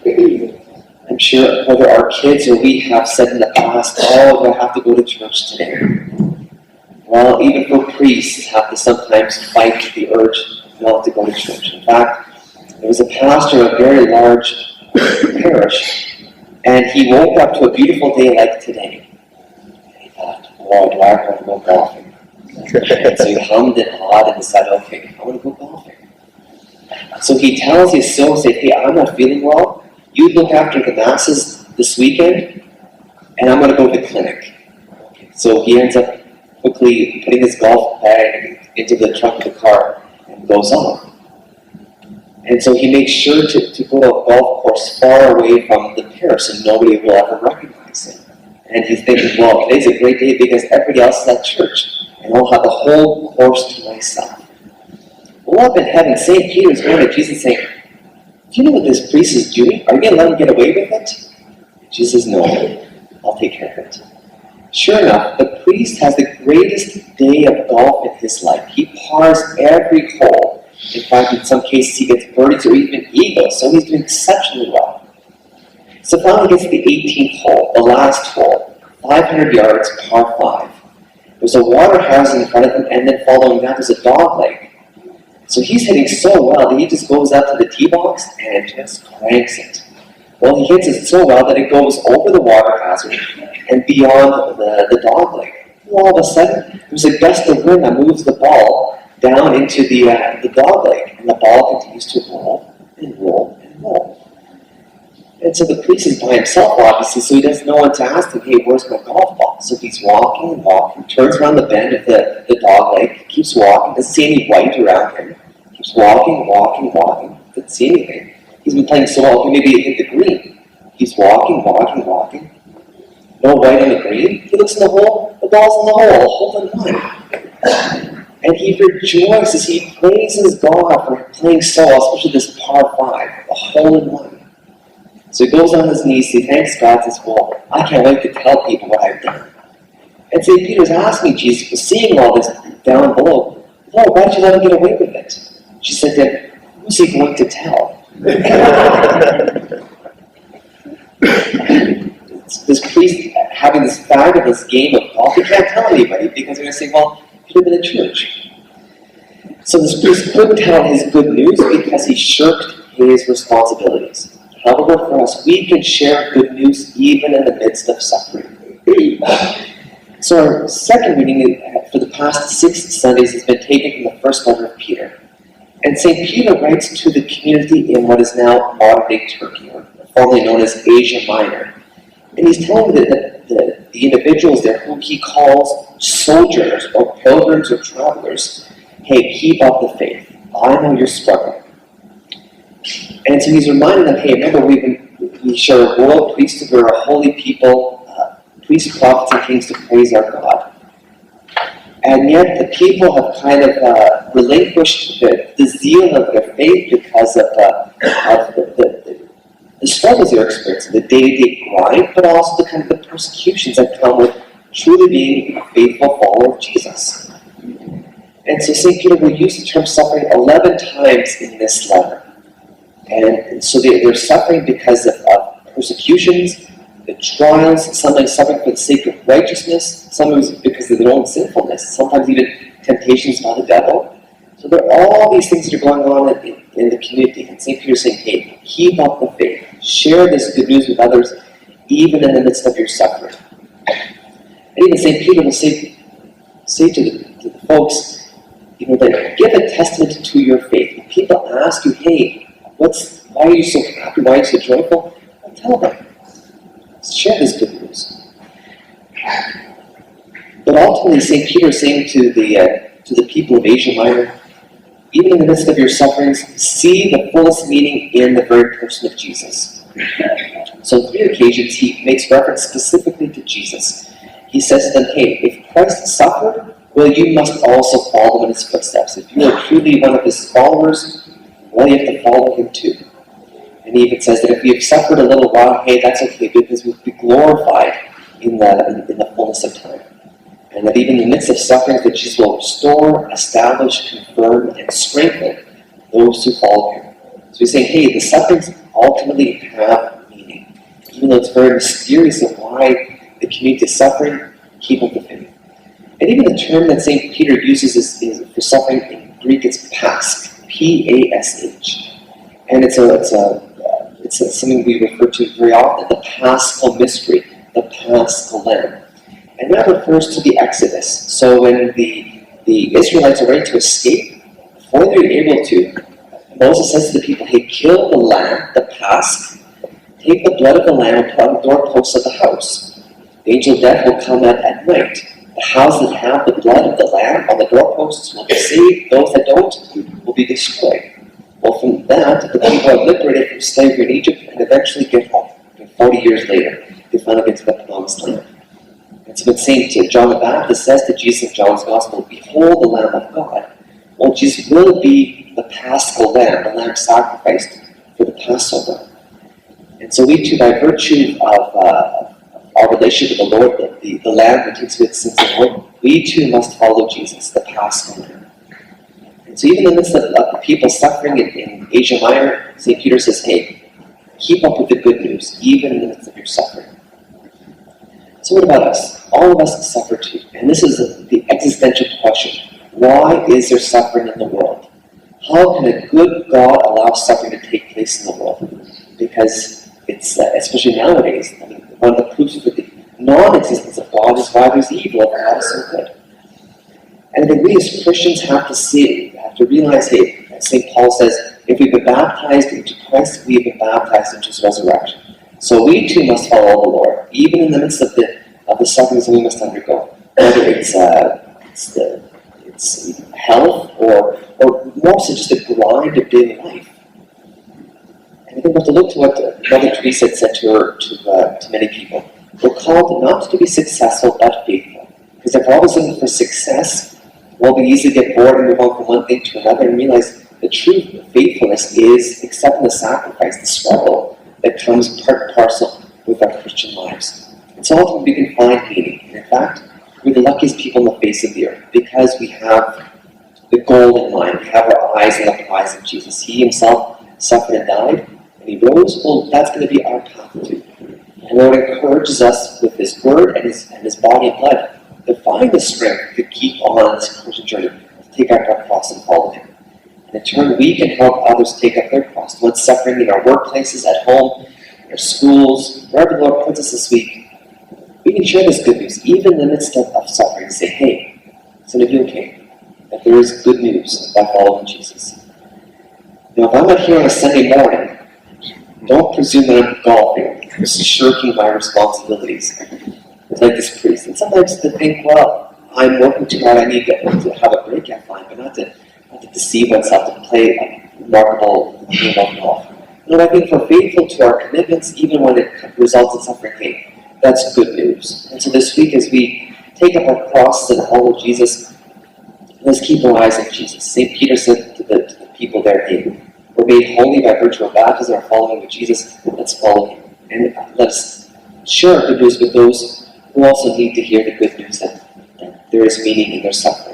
I'm sure whether our kids or we have said in the past, oh, do I have to go to church today? Well, even for priests have to sometimes fight the urge not to go to church. In fact, there was a pastor of a very large parish, and he woke up to a beautiful day like today. And he thought, oh, do I want to go golfing? And so he hummed and hawed and decided, okay, I want to go golfing. So he tells his associate, hey, I'm not feeling well. You look after the masses this weekend, and I'm going to go to the clinic. So he ends up quickly putting his golf bag into the trunk of the car and goes off. And so he makes sure to go to a golf course far away from the parish so nobody will ever recognize him. And he's thinking, well, today's a great day because everybody else is at church, and I'll have the whole course to myself. Well, up in heaven, St. Peter's going to Jesus saying, do you know what this priest is doing? Are you going to let him get away with it? Jesus says, no, I'll take care of it. Sure enough, the priest has the greatest day of golf in his life. He pars every hole. In fact, in some cases, he gets birdies or even eagles, so he's doing exceptionally well. So finally he gets to the 18th hole, the last hole, 500 yards, par 5. There's a water house in front of him, and then following that, there's a dog leg. So he's hitting so well that he just goes out to the tee box and just cranks it. Well, he hits it so well that it goes over the water hazard and beyond the dog leg. Well, all of a sudden, there's a gust of wind that moves the ball down into the dog leg, and the ball continues to roll and roll and roll. And so the priest is by himself, obviously, so he doesn't know one to ask him, hey, where's my golf ball? So he's walking and walking, turns around the bend of the dog leg, keeps walking, doesn't see any white around him, keeps walking, walking, walking, doesn't see anything. He's been playing so well, he maybe hit the green. He's walking, walking, walking. No white on the green. He looks in the hole, the ball's in the hole, hole in one. And he rejoices, he praises God for playing so well, especially this par 5, a hole in one. So he goes on his knees, he thanks God, and says, well, I can't wait to tell people what I've done. And St. Peter's asking Jesus, seeing all this down below, Lord, why did you let him get away with it? She said to him, who's he going to tell? This priest having this fabulous game of golf, he can't tell anybody because they're going to say, well, he lived in the church. So this priest couldn't tell his good news because he shirked his responsibilities. However, for us, we can share good news even in the midst of suffering. So our second reading for the past 6 Sundays has been taken from the first letter of Peter. And St. Peter writes to the community in what is now modern-day Turkey, or formerly known as Asia Minor. And he's telling the individuals there whom he calls sojourners or pilgrims or travelers, hey, keep up the faith. I know you're struggling. And so he's reminding them, hey, remember we share a royal priesthood, we're a holy people, priests, prophets, and kings to praise our God. And yet the people have kind of relinquished the zeal of their faith because of the struggles they're experiencing, the day-to-day grind, but also the kind of the persecutions that come with truly being a faithful follower of Jesus. And so St. Peter will use the term suffering 11 times in this letter. And so they're suffering because of persecutions, the trials, sometimes suffering for the sake of righteousness, sometimes because of their own sinfulness, sometimes even temptations by the devil. So there are all these things that are going on in the community. And St. Peter is saying, hey, keep up the faith. Share this good news with others, even in the midst of your suffering. And even St. Peter will say to the folks, that give a testament to your faith. When people ask you, hey, why are you so happy? Why are you so joyful? Well, tell them. Share this good news. But ultimately, St. Peter is saying to the people of Asia Minor, even in the midst of your sufferings, see the fullest meaning in the very person of Jesus. So on 3 occasions, he makes reference specifically to Jesus. He says to them, hey, if Christ suffered, well, you must also follow in his footsteps. If you are truly one of his followers, well, you have to follow him too. And he even says that if we have suffered a little while, hey, that's okay, because we'll be glorified in the fullness of time. And that even in the midst of sufferings, that Jesus will restore, establish, confirm, and strengthen those who follow him. So he's saying, hey, the sufferings ultimately have meaning. Even though it's very mysterious of why the community is suffering, keep up the faith. And even the term that St. Peter uses is for suffering in Greek, it's pasch, P-A-S-H. And it's something we refer to very often, the Paschal mystery, the Paschal Lamb. And that refers to the Exodus. So when the Israelites are ready to escape, before they're able to, Moses says to the people, hey, kill the lamb, the Pasch, take the blood of the lamb and put on the doorposts of the house. The angel of death will come at night. The houses that have the blood of the lamb on the doorposts will be saved. Those that don't will be destroyed. Well, from that, the people are liberated from slavery in Egypt and eventually get home. And 40 years later, they finally get to the promised land. And so when St. John the Baptist says to Jesus in John's Gospel, behold the Lamb of God, well, Jesus will be the Paschal Lamb, the Lamb sacrificed for the Passover. And so we too, by virtue of our relationship with the Lord, the Lamb who takes away the sins of the world, we too must follow Jesus, the Paschal Lamb. And so even in the midst of the people suffering in Asia Minor, St. Peter says, hey, keep up with the good news, even in the midst of your suffering. So what about us? All of us suffer too. And this is the existential question. Why is there suffering in the world? How can a good God allow suffering to take place in the world? Because it's, especially nowadays, I mean, one of the proofs of the non-existence of God is why there's evil and God is so good. And then we as Christians have to realize, hey, as St. Paul says, if we've been baptized into Christ, we have been baptized into His resurrection. So we too must follow the Lord, even in the midst of the sufferings that we must undergo. Whether it's health or more so just a grind of daily life. And I think we have to look to what Mother Teresa had said to many people. We're called not to be successful, but faithful. Because if we're always looking for success, we'll be easy to get bored and move on from one thing to another and realize the truth of faithfulness is accepting the sacrifice, the struggle that comes part and parcel with our Christian lives. And so ultimately we can find meaning. And in fact, we're the luckiest people on the face of the earth because we have the goal in mind. We have our eyes on the prize of Jesus. He Himself suffered and died, and He rose. Well, that's going to be our path too. And the Lord encourages us with His word and His body and blood to find the strength to keep on this Christian journey, to take up our cross and follow Him. And in turn, we can help others take up their cross. The ones suffering in our workplaces, at home, in our schools, wherever the Lord puts us this week. We can share this good news, even in the midst of suffering. Say, hey, it's going to be okay. That there is good news by following Jesus. Now, if I'm not here on a Sunday morning, don't presume that I'm golfing, or shirking my responsibilities. Like this priest. And sometimes to think, well, I'm working too hard, I need to have a break, I'm fine, but not to deceive oneself, to play a remarkable game of golf. No, I think if we're faithful to our commitments, even when it results in suffering, hey, that's good news. And so this week, as we take up our crosses and follow Jesus, let's keep our eyes on Jesus. St. Peter said to the people there, hey, we're made holy by virtue of baptism, our following of Jesus, let's follow Him. And let's share our good news with those who also need to hear the good news that there is meaning in their suffering.